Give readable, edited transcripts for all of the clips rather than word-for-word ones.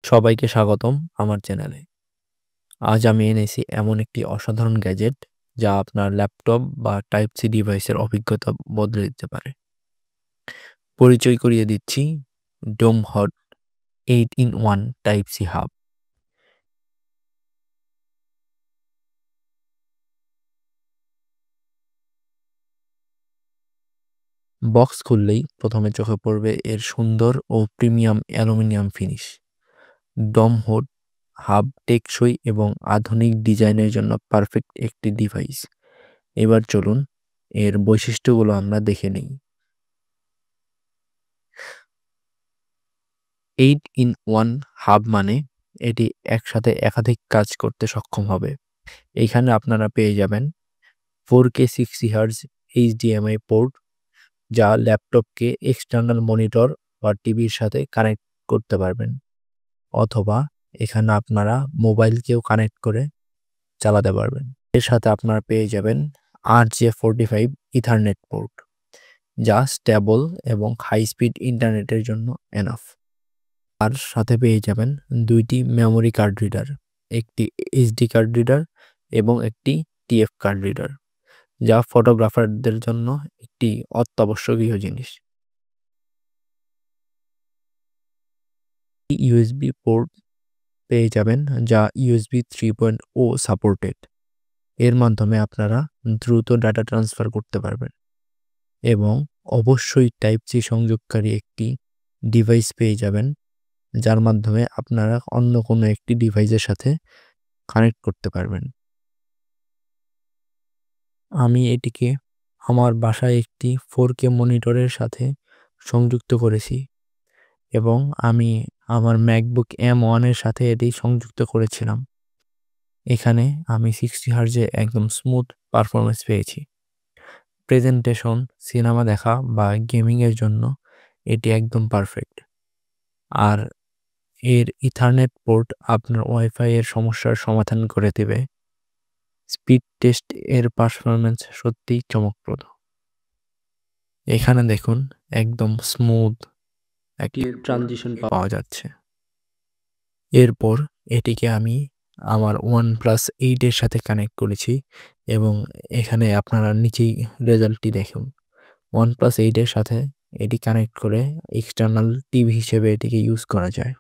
সবাইকে স্বাগতম আমার চ্যানেলে। আজ আমি এনেছি এমন একটি অসাধারণ গ্যাজেট যা আপনার ল্যাপটপ বা টাইপ সি ডিভাইসের অভিজ্ঞতা বদলে দিতে পারে। পরিচয় করিয়ে দিচ্ছি ডোম হট 8-in-1 type C hub. Box খুললেই প্রথমে চোখে পড়বে এর সুন্দর ও প্রিমিয়াম অ্যালুমিনিয়াম ফিনিশ। ডোম হট হাব টেকসই এবং আধুনিক ডিজাইনের জন্য পারফেক্ট একটি ডিভাইস। এবার চলুন এর বৈশিষ্ট্যগুলো আমরা দেখে নিই। 8-in-1 হাব মানে এটি একসাথে একাধিক কাজ করতে সক্ষম হবে। এইখানে আপনারা পেয়ে যাবেন 4K 60 হার্জ HDMI পোর্ট, যা ল্যাপটপকে এক্সটার্নাল মনিটর বা টিভির সাথে কানেক্ট করতে পারবেন, অথবা এখানে আপনারা মোবাইলকেও কানেক্ট করে চালাতে পারবেন। এর সাথে আপনারা পেয়ে যাবেন RJ45 ইথারনেট পোর্ট, যা স্টেবল এবং হাই স্পিড ইন্টারনেটের জন্য এনাফ। আর সাথে পেয়ে যাবেন দুইটি মেমোরি কার্ড রিডার, একটি এইচডি কার্ড রিডার এবং একটি টিএফ কার্ড রিডার, যা ফটোগ্রাফারদের জন্য একটি অত্যাবশ্যকীয় জিনিস। ইউএসবি পোর্ট পেয়ে যাবেন, যা USB 3.0 সাপোর্টেড। এর মাধ্যমে আপনারা দ্রুত ডাটা ট্রান্সফার করতে পারবেন। এবং অবশ্যই টাইপ সি সংযোগকারী একটি ডিভাইস পেয়ে যাবেন, যার মাধ্যমে আপনারা অন্য কোনো একটি ডিভাইসের সাথে কানেক্ট করতে পারবেন। আমি এটিকে আমার বাসায় একটি 4K মনিটরের সাথে সংযুক্ত করেছি এবং আমি আমার ম্যাকবুক M1 এর সাথে এটি সংযুক্ত করেছিলাম। এখানে আমি 60 হার্জে একদম স্মুথ পারফরমেন্স পেয়েছি। প্রেজেন্টেশন, সিনেমা দেখা বা গেমিংয়ের জন্য এটি একদম পারফেক্ট। আর এর ইথারনেট পোর্ট আপনার ওয়াইফাই এর সমস্যার সমাধান করে দেবে। স্পিড টেস্ট এর পারফরমেন্স সত্যিই চমকপ্রদ। এখানে দেখুন একদম স্মুথ একটি ট্রানজিশন পাওয়া যাচ্ছে। এরপর এটিকে আমি আমার OnePlus 8 এর সাথে কানেক্ট করেছি এবং এখানে আপনারা নিচেই রেজাল্টটি দেখুন। OnePlus 8 এর সাথে এটি কানেক্ট করে এক্সটার্নাল টিভি হিসেবে এটিকে ইউজ করা যায়।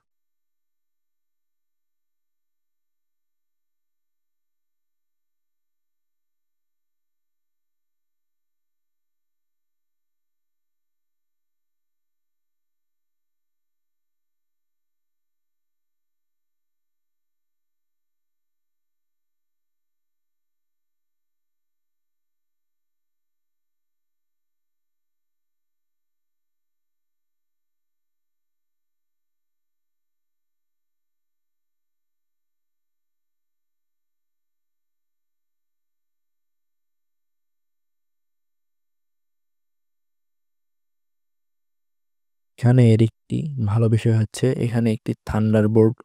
এখানে এর একটি ভালো বিষয় হচ্ছে এখানে একটি থান্ডারবোল্ট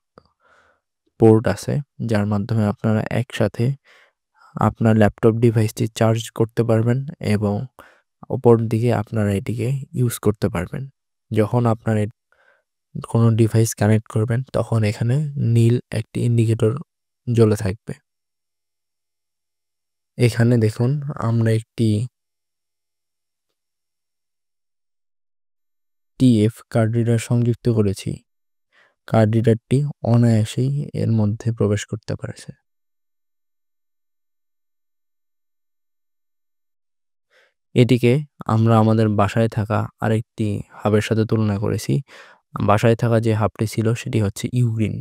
পোর্ট আছে, যার মাধ্যমে আপনারা একসাথে আপনার ল্যাপটপ ডিভাইসটি চার্জ করতে পারবেন এবং অপর দিকে আপনারা এটিকে ইউজ করতে পারবেন। যখন আপনার কোনো ডিভাইস কানেক্ট করবেন তখন এখানে নীল একটি ইন্ডিকেটর জ্বলে থাকবে। এখানে দেখুন আমরা একটি টিএফ কার্ড রিডার সংযুক্ত করেছি। কার্ড রিডারটি অনায়াসেই এর মধ্যে প্রবেশ করতে পারছে। এটিকে আমরা আমাদের বাসায় থাকা আরেকটি হাবের সাথে তুলনা করেছি। বাসায় থাকা যে হাবটি ছিল সেটি হচ্ছে ইউগ্রিন।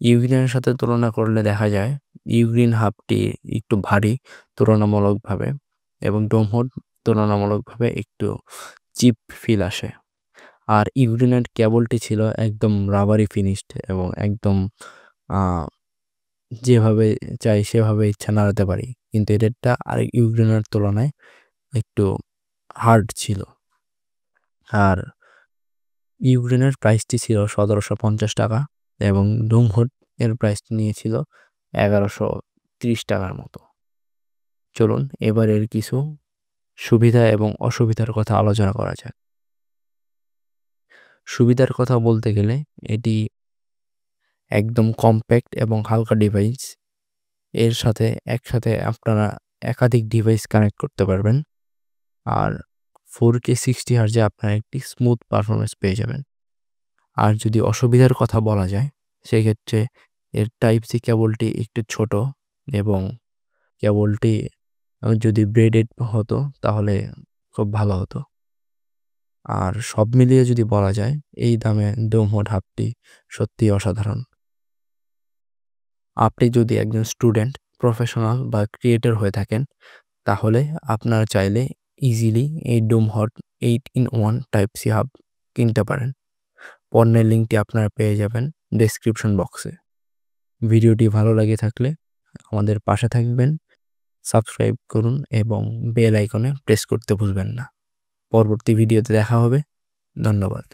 ইউগ্রিনের সাথে তুলনা করলে দেখা যায় ইউগ্রিন হাবটি একটু ভারী তুলনামূলকভাবে এবং ডোমহট তুলনামূলকভাবে একটু চিপ ফিল আসে। আর ইউগ্রিনের কেবলটি ছিল একদম রাবারি ফিনিশড এবং একদম যেভাবে চাই সেভাবে ইচ্ছা নাড়াতে পারি, কিন্তু এদেরটা আর ইউগ্রিনের তুলনায় একটু হার্ড ছিল। আর ইউগ্রিনের প্রাইসটি ছিল 1750 টাকা এবং ডোমহট এর প্রাইসটি নিয়েছিল 1130 টাকার মতো। চলুন এবার এর কিছু সুবিধা এবং অসুবিধার কথা আলোচনা করা যাক। সুবিধার কথা বলতে গেলে এটি একদম কম্প্যাক্ট এবং হালকা ডিভাইস। এর সাথে একসাথে আপনারা একাধিক ডিভাইস কানেক্ট করতে পারবেন। আর 4K 60 হার্জে আপনারা একটি স্মুথ পারফরম্যান্স পেয়ে যাবেন। আর যদি অসুবিধার কথা বলা যায়, সেক্ষেত্রে এর টাইপ সি কেবলটি একটু ছোট এবং কেবলটি যদি ব্রেডেড হতো তাহলে খুব ভালো হতো। আর সব মিলিয়ে যদি বলা যায়, এই দামে ডোমহোড হাবটি সত্যিই অসাধারণ। আপনি যদি একজন স্টুডেন্ট, প্রফেশনাল বা ক্রিয়েটর হয়ে থাকেন, তাহলে আপনারা চাইলে ইজিলি এই ডোমহড 8-in-1 টাইপ সি হাব কিনতে পারেন। পণ্যের লিঙ্কটি আপনারা পেয়ে যাবেন ডেসক্রিপশন বক্সে। ভিডিওটি ভালো লাগে থাকলে আমাদের পাশে থাকবেন, সাবস্ক্রাইব করুন এবং বেল আইকনে প্রেস করতে ভুলবেন না। পরবর্তী ভিডিওতে দেখা হবে। ধন্যবাদ।